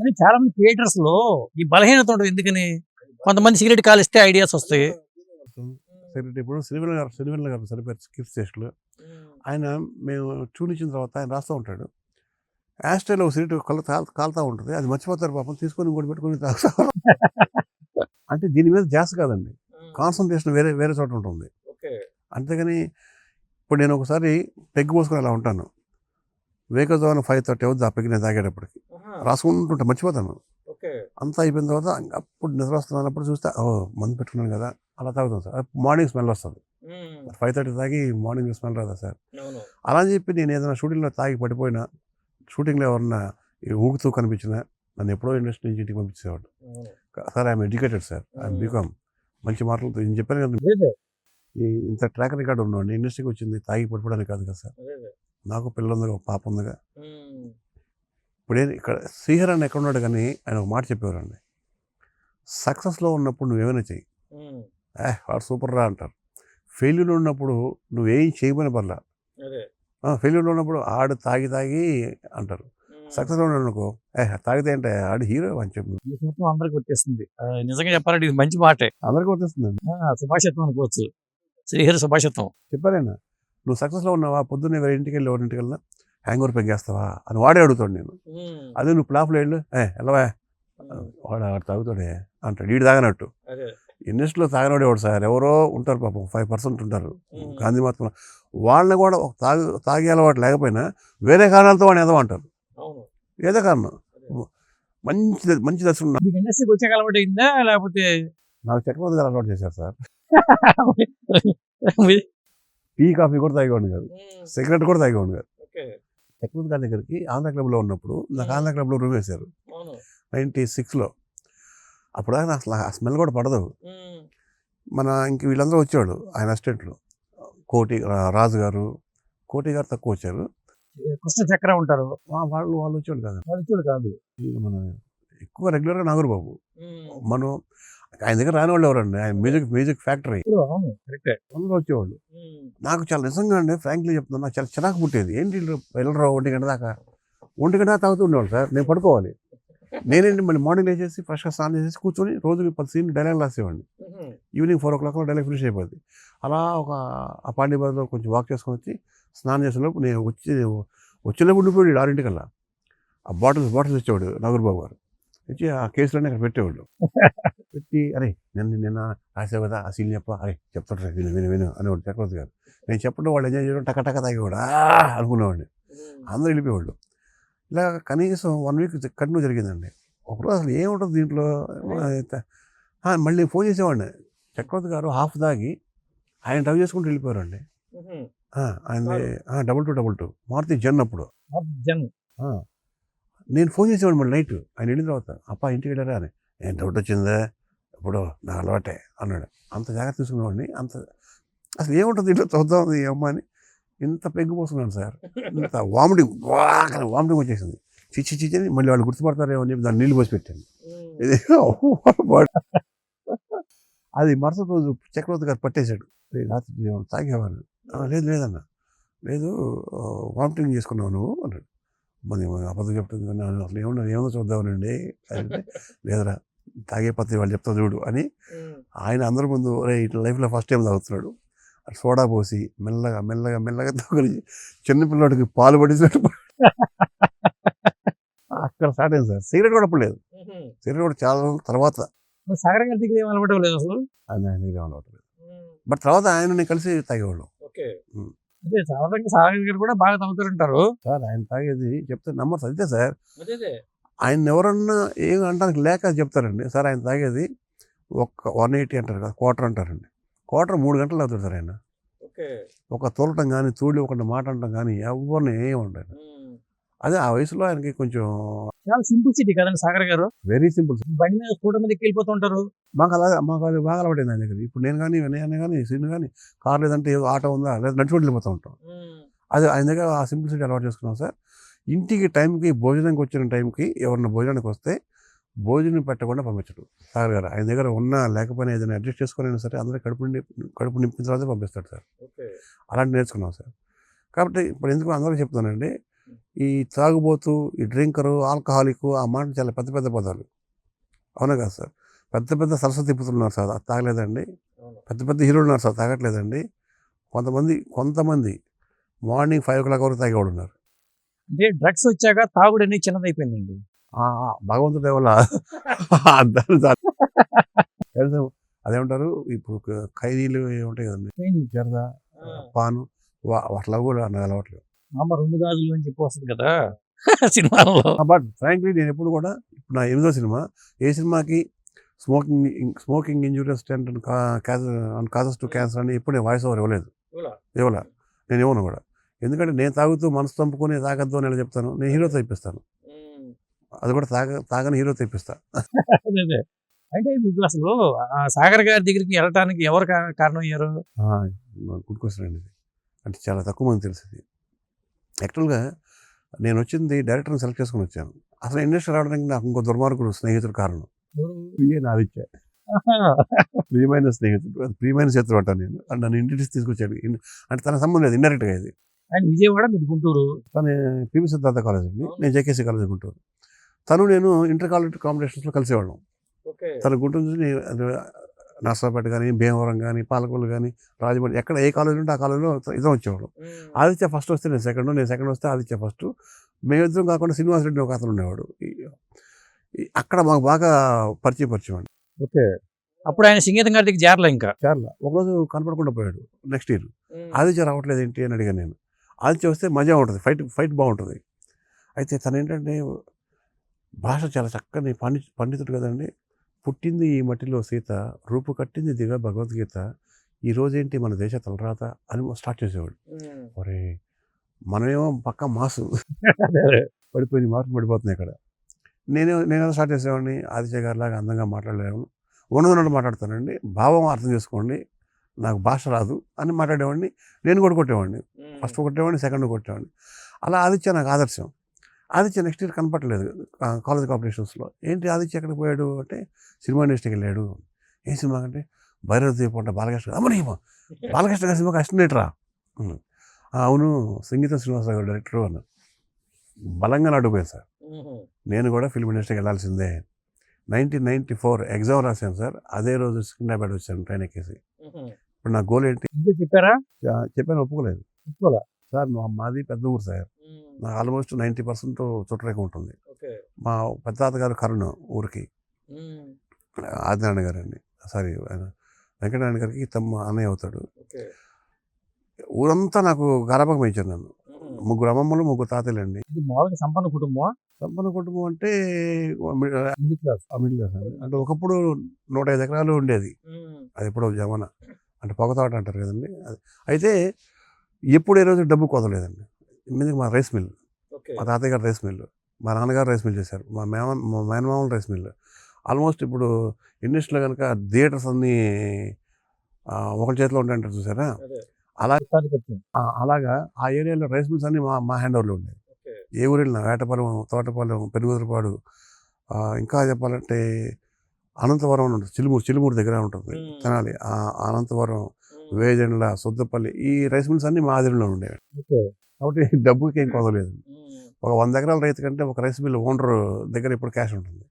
కానీ చాలా మంది క్రియేటర్స్ లో ఈ బలహీనత ఉంటుంది. ఎందుకని కొంతమంది సిగరెట్ కాలిస్తే ఐడియాస్ వస్తాయి. సిగరెట్ ఇప్పుడు సిరివెన్నెల గారు సరిపోయారు కీర్తి శేషులు. ఆయన మేము ట్యూన్ ఇచ్చిన తర్వాత ఆయన రాస్తూ ఉంటాడు. యాస్ట్రేలో ఒక సిగరెట్ కాలుతా ఉంటుంది. అది మర్చిపోతారు పాపం, తీసుకొని ఇంకోటి పెట్టుకొని తాగుతారు. అంటే దీని మీద జాస్ కాదండి, కాన్సన్ట్రేషన్ వేరే వేరే చోట ఉంటుంది. అంతేగాని ఇప్పుడు నేను ఒకసారి పెగ్గు పోసుకొని అలా ఉంటాను. వేకజామున 5:30 అవుతుంది ఆ పెగ్గు నేను తాగేటప్పటికి. రాసుకుంటుంటే మర్చిపోతాను. అంతా అయిపోయిన తర్వాత అప్పుడు నిద్ర వస్తున్నప్పుడు చూస్తే మందు పెట్టుకున్నాను కదా, అలా తాగుతాను సార్. మార్నింగ్ స్మెల్ వస్తుంది. 5:30 తాగి మార్నింగ్ స్మెల్ రాదా సార్? అలా అని చెప్పి నేను ఏదైనా షూటింగ్లో తాగి పడిపోయినా, షూటింగ్లో ఎవరన్నా ఊగుతూ కనిపించినా నన్ను ఎప్పుడో ఇండస్ట్రీ నుంచి ఇంటికి పంపించేవాడు. Sir I'm educated sir, I'm BCom. మంచి మాటలతో నేను చెప్పాను కదా, ఇంత ట్రాక్ రికార్డు ఉన్నాడు. ఇండస్ట్రీకి వచ్చింది తాగి పడిపోవడానికి కాదు కదా సార్. నాకు పిల్లలు ఉందిగా, ఒక పాప ఉందిగా. ఇప్పుడు ఇక్కడ శ్రీహరన్ ఎక్కడ ఉన్నాడు కానీ ఆయన ఒక మాట చెప్పేవారండి, సక్సెస్లో ఉన్నప్పుడు నువ్వేమైనా చెయ్యి, వాడు సూపర్ రా అంటారు. ఫెయిల్యూర్లో ఉన్నప్పుడు నువ్వేం చేయమని పర్లా. ఫెయిల్యూర్లో ఉన్నప్పుడు ఆడు తాగి అంటారు. సక్సెస్లో ఉన్నాడు తాగితే అంటే ఆడు హీరో అని చెప్పి అందరికి వచ్చేస్తుంది. నిజంగా చెప్పాలంటే ఇది మంచి మాటే, అందరికీ వచ్చేస్తుందండి. సుభాషితం అనుకోవచ్చు, శ్రీహరి సుభాషితం. చెప్పారైనా నువ్వు సక్సెస్లో ఉన్నావా, పొద్దున్నే ఇంటికి వెళ్ళి ఎవరింటికి వెళ్ళినా హ్యాంగ్ ఓవర్ పెగ్గేస్తావా అని వాడే అడుగుతాడు. నేను అదే నువ్వు ప్లాఫ్లో వెళ్ళు, వెళ్ళవా వాడు తాగుతాడే అంటాడు. వీడు తాగనట్టు. ఇండస్ట్రీలో తాగనోడు ఎవడు సార్? ఎవరో ఉంటారు పాపం, 5% ఉంటారు. గాంధీ మహాత్మ వాళ్ళని కూడా తాగే అలవాటు లేకపోయినా వేరే కారణాలతో వాడిని ఏదో అంటారు. ఏదో కారణం మంచి దర్శనం. ఇండస్ట్రీకి వచ్చే అలవాటు అయిందా లేకపోతే? నాకు చక్రవర్తి గారు అలవాటు చేశారు సార్. టీ కాఫీ కూడా తాగేవాడిని కాదు, సిగరెట్ కూడా తాగేవాడిని కాదు. చక్రవర్తి గారి దగ్గరికి ఆంధ్ర క్లబ్లో ఉన్నప్పుడు నాకు ఆంధ్ర క్లబ్లో రూమ్ వేశారు 96లో. అప్పుడు అసలు ఆ స్మెల్ కూడా పడదు. ఇంక వీళ్ళందరూ వచ్చేవాడు ఆయన అసిస్టెంట్లు, రాజు గారు, కోటి గారు తక్కువ వచ్చారు. కృష్ణ చక్ర ఉంటారు వాళ్ళు వచ్చేవాడు కాదు. కాదు మన ఎక్కువ రెగ్యులర్గా నాగూరు బాబు. మనం ఆయన దగ్గర రాని వాళ్ళు ఎవరండి, ఆయన మ్యూజిక్ ఫ్యాక్టరీ అందరూ వచ్చేవాళ్ళు. నాకు చాలా నిజంగా అండి, ఫ్రాంక్లీ చెప్తున్నాను, నాకు చాలా చిరాకు పుట్టేది. ఏంటి వెళ్ళరా 1 గంట దాకా, 1 గంట దాకా తాగుతూ ఉండేవాళ్ళు సార్. నేను పడుకోవాలి. నేనేంటి మళ్ళీ మార్నింగ్ లేచేసి ఫ్రెష్గా స్నానం చేసి కూర్చొని రోజుకి 10 సీన్లు డైలాగ్ రాసేవాడిని. ఈవినింగ్ 4 o'clock డైలాగ్ ఫినిష్ అయిపోద్ది. అలా ఆ పాండీబాద్లో కొంచెం వాక్ చేసుకొని వచ్చి స్నానం చేసేలోపు నేను వచ్చేలోపు ఉండిపోయాడు 6 ఆ బాటిల్స్ ఇచ్చేవాడు నాగూరుబాబు గారు. ఇచ్చి ఆ కేసులన్నీ అక్కడ పెట్టేవాళ్ళు. పెట్టి నిన్న రాసావు కదా ఆ సీన్ చెప్ప, చెప్తాడు విను అనేవాడు చక్రవర్తి గారు. నేను చెప్పడం వాళ్ళు ఎంజాయ్ చేయడం టక తాగేవాడు అనుకునేవాడిని. అందరూ వెళ్ళిపోయేవాళ్ళు. ఇలా కనీసం 1 week కంటిన్యూ జరిగిందండి. ఒకరోజు అసలు ఏముంటుంది దీంట్లో. మళ్ళీ ఫోన్ చేసేవాడిని, చక్రవర్తి గారు హాఫ్ తాగి ఆయన డ్రైవ్ చేసుకుంటూ వెళ్ళిపోయారండి. ఆయన 2222 మారుతి జన్ అప్పుడు. నేను ఫోన్ చేసేవాడు మళ్ళీ నైట్ ఆయన వెళ్ళిన తర్వాత, అప్ప ఇంటికి వెళ్ళారా అని. ఏం డౌట్ వచ్చిందా, ఇప్పుడు నా అలవాటే అన్నాడు. అంత జాగ్రత్త తీసుకునేవాడిని. అసలు ఏముంటుంది ఇంట్లో చూద్దాం ఈ అమ్మ అని ఇంత పెగ్గు పోసుకున్నాను సార్. ఇంత వామిటింగ్ వచ్చేసింది. చిచ్చి అని మళ్ళీ వాళ్ళు గుర్తుపడతారేమో అని చెప్పి దాన్ని నీళ్ళు పోసి పెట్టాను. అది మరుసటి రోజు చక్రవర్తి గారు పట్టేశాడు. రాత్రి తాగేవాళ్ళు. లేదన్నా, లేదు వామిటింగ్ చేసుకున్నావు నువ్వు అన్నాడు. మరి అబద్ధం చెప్తుంది అసలు ఏమన్నా చూద్దామనండి అంటే, లేదరా తాగే పత్రి వాళ్ళు చెప్తా చూడు అని ఆయన అందరి ముందు ఇట్లా లైఫ్లో ఫస్ట్ టైం తాగుతున్నాడు. సోడా పోసి మెల్లగా తొగలి చిన్నపిల్లడికి పాలు పడినట్టు అక్కడ స్టార్ట్ అయింది సార్. సిగరెట్ కూడా అప్పుడు లేదు. సిగరెట్ కూడా చాలా తర్వాత సాగర్ గారి దగ్గర ఏం అలవాటు లేదు అసలు. ఆయన దగ్గర అలవాటు లేదు. బట్ తర్వాత ఆయన కలిసి తాగేవాళ్ళం. సాధారణంగా సాగర్ దగ్గర కూడా బాగా తాగుతుంటారు సార్. ఆయన తాగేది చెప్తే నమ్మరు అంతే సార్. ఆయన ఎవరన్నా ఏం అంటానికి లేక చెప్తారండి సార్. ఆయన తాగేది 180 అంటారు కదా, క్వార్టర్ అంటారండి. క్వార్టర్ 3 గంటలు తాగుతాడు సార్ ఆయన. ఒక తోలటం కానీ తూడి ఒకటి మాట అంటాం కానీ ఎవరిని ఏముండదు. అదే ఆ వయసులో ఆయనకి కొంచెం చాలా సింపుల్ సిటీ కదండి సాగర్ గారు. Very simple. బండి మీద స్కూటర్ మీదకి వెళ్ళిపోతుంటారు. మాకు అది బాగా అలవాటైంది ఆయన దగ్గర. ఇప్పుడు నేను కానీ వినయాన్ని కానీ సీన్ కానీ కార్ లేదంటే ఆటో ఉందా లేదా నడుచుకుంటూ వెళ్ళిపోతూ ఉంటాం. అది ఆయన దగ్గర ఆ సింపుల్ సిటీ అలవాటు చేసుకున్నాం సార్. ఇంటికి టైంకి భోజనానికి వచ్చిన టైంకి ఎవరన్నా భోజనానికి వస్తే భోజనం పెట్టకుండా పంపించడు సాగర్ గారు. ఆయన దగ్గర ఉన్నా లేకపోయినా ఏదైనా అడ్జస్ట్ చేసుకుని సరే అందరూ కడుపు నింపిన తర్వాత పంపిస్తాడు సార్. అలాంటి నేర్చుకున్నాం సార్. కాబట్టి ఇప్పుడు ఎందుకు అందరూ చెప్తానండి, ఈ తాగుబోతు, ఈ డ్రింకరు, ఆల్కహాలిక్ ఆ మాట చాలా పెద్ద పెద్ద పదాలు. అవునా కదా సార్? పెద్ద పెద్ద సరస్వతి పుత్రులున్నారు సార్, అది తాగలేదండి. పెద్ద పెద్ద హీరోలు ఉన్నారు సార్, తాగట్లేదండి. కొంతమంది మార్నింగ్ 5 o'clock వరకు తాగేవాడు ఉన్నారు. అంటే డ్రగ్స్ వచ్చాక తాగుడు అనేది చిన్నదైపోయిందండి. భగవంతుడి దయ వల్ల దాన్ని తెలుసు. అదేమంటారు ఇప్పుడు ఖైదీలు ఉంటాయి కదండి, జరద, పాను, వాటిలో కూడా నాకు అలవాట్లేదు. అమ్మ 2 గాజులు అని చెప్పి వస్తుంది కదా సినిమాల్లో. బట్ ఫ్రాంక్లీ నేను ఎప్పుడు కూడా ఇప్పుడు నా 8వ సినిమా, ఏ సినిమాకి smoking injurious and causes to cancer అని ఎప్పుడు నేను వాయిస్ ఓవర్ ఇవ్వలేదు. నేను ఇవ్వను కూడా. ఎందుకంటే నేను తాగుతూ మనసు చంపుకొని తాగద్దు అని ఎలా చెప్తాను, నేను హీరోతో ఇప్పిస్తాను. అది కూడా తాగని హీరోతో ఇప్పిస్తా. అదే. అంటే మీకు అసలు ఆ సాగర్ గారి దగ్గరికి వెళ్ళటానికి ఎవరు కారణం అయ్యారు? గుడ్ క్వశ్చన్ అండి ఇది. అంటే చాలా తక్కువ మంది తెలిసింది. యాక్చువల్గా నేను వచ్చింది డైరెక్టర్ని సెలెక్ట్ చేసుకుని వచ్చాను. అసలు ఇండస్ట్రీ రావడానికి నాకు ఇంకో దుర్మార్గుడు స్నేహితుడు కారణం. ఆదిత్య, ప్రియమైన స్నేహితుడు, ప్రియమైన శత్రువు అంటాను నేను. అండ్ నన్ను ఇంట్రడ్యూస్ తీసుకొచ్చాడు. అంటే తన సంబంధం లేదు, ఇండైరెక్ట్గా ఇది. ఆయన విజయవాడ, మీది గుంటూరు. తను పివి సిద్ధార్థ కాలేజ్ అండి, నేను జేకేసీ కాలేజ్ గుంటూరు. తను నేను ఇంటర్ కాలేజ్ కాంపిటీషన్స్లో కలిసేవాళ్ళం. తన గుంటూరు నుంచి నర్సరావుపేట కానీ, భీమవరం కానీ, పాలకొల్లు కానీ, రాజమండ్రి, ఎక్కడ ఏ కాలేజ్ ఉంటే ఆ కాలేజ్లో ఇద్దరం వచ్చేవాళ్ళం. ఆదిత్య ఫస్ట్ వస్తే నేను సెకండ్ వస్తే ఆదిత్య ఫస్ట్. మేమిద్దరం కాకుండా శ్రీనివాస్ రెడ్డి ఒక అతను ఉండేవాడు. అక్కడ మాకు బాగా పరిచయం అండి. ఓకే. అప్పుడు ఆయన సంగీతం గారి దగ్గర చేరలే ఇంకా. ఒకరోజు కనపడకుండా పోయాడు. నెక్స్ట్ ఇయర్ ఆదిత్య రావట్లేదు ఏంటి అని అడిగాను నేను. ఆదిత్య వస్తే మజా ఉంటుంది, ఫైట్ బాగుంటుంది. అయితే తను ఏంటంటే భాష చాలా చక్కని పండితుడు కదండి. పుట్టింది ఈ మట్టిలో సీత, రూపు కట్టింది దిగా భగవద్గీత, ఈ రోజేంటి మన దేశ తలరాత అని స్టార్ట్ చేసేవాడు. ఒరే మనమేమో పక్క మాసు పడిపోయింది, మార్పు పడిపోతుంది ఇక్కడ. నేనేదో స్టార్ట్ చేసేవాడిని. ఆదిత్య గారి లాగా అందంగా మాట్లాడలేము, ఉన్నదన్నట్టు మాట్లాడతానండి, భావం అర్థం చేసుకోండి, నాకు భాష రాదు అని మాట్లాడేవాడిని. నేను కూడా కొట్టేవాడిని, ఫస్ట్ కొట్టేవాడిని, సెకండ్ కొట్టేవాడిని. అలా ఆదిత్య నాకు ఆదర్శం. ఆదిత్య నెక్స్ట్ ఇయర్ కనపడలేదు కాలేజ్ కాంపిటీషన్స్లో. ఏంటి ఆదిత్య ఎక్కడికి పోయాడు అంటే సినిమా ఇండస్ట్రీకి వెళ్ళాడు. ఏ సినిమా అంటే భైరవ దీపం అంటే బాలకృష్ణ. బాలకృష్ణ గారి సినిమాకి అసిస్టెంట్ రా. అవును, సంగీతం శ్రీనివాసరావు గారు డైరెక్టరు అన్న. బలంగా అడుగుపోయాను సార్. నేను కూడా ఫిల్మ్ ఇండస్ట్రీకి వెళ్ళాల్సిందే. 1994 ఎగ్జామ్ రాశాను సార్. అదే రోజు సికింద్రాబాద్ వచ్చాను ట్రైన్ ఎక్కేసి. ఇప్పుడు నా గోల్ ఏంటి చెప్పారా? చెప్పాను, ఒప్పుకోలేదు సార్. మాది పెద్ద ఊరు సార్, నాకు ఆల్మోస్ట్ 90% చుట్టరేఖ ఉంటుంది. మా పెద్ద తాతగారు కరుణ ఊరికి, ఆదినారాయణ గారు అండి, సారీ ఆయన వెంకటనారాయణ గారికి తమ్మ అన్నయ్య అవుతాడు. ఊరంతా నాకు గారాబంగా పెంచారు నన్ను. 3 అమ్మమ్మలు, 3 తాతలు అండి. సంపన్న కుటుంబం అంటే మిడిల్ క్లాస్ అండి. అంటే ఒకప్పుడు 105 ఎకరాలు ఉండేది. అది ఎప్పుడో జమానా, అంటే పొగతోట అంటారు కదండి అది. అయితే ఎప్పుడు ఏ రోజు డబ్బు కొదలేదండి. ఎందుకు మా రైస్ మిల్, మా తాతయ్య గారు రైస్ మిల్లు, మా నాన్నగారు రైస్ మిల్ చేశారు, మా మేనమామలు రైస్ మిల్లు. ఆల్మోస్ట్ ఇప్పుడు ఇండస్ట్రీలో కనుక థియేటర్స్ అన్నీ ఒకరి చేతిలో ఉంటాయంటారు చూసారా, అలాగా ఆ ఏరియాలో రైస్ మిల్స్ అన్నీ మా హ్యాండ్ ఓవర్లో ఉండేవి. ఏ ఊరు వెళ్ళినా వేటపాలెం, తోటపాలెం, పెనుగుదరపాడు, ఇంకా చెప్పాలంటే అనంతవరం అని ఉంటుంది, చిలుమూరు దగ్గర ఉంటుంది తెనాలి, అనంతవరం, వేజండ్ల, సుద్దపల్లి, ఈ రైస్ మిల్స్ అన్నీ మా ఆధీనంలో ఉండేవి. కాబట్టి డబ్బుకి ఏం కొదలేదు. ఒక 100 ఎకరాల రైతు కంటే ఒక రైస్ మిల్ ఓనర్ దగ్గర ఇప్పుడు క్యాష్ ఉంటుంది.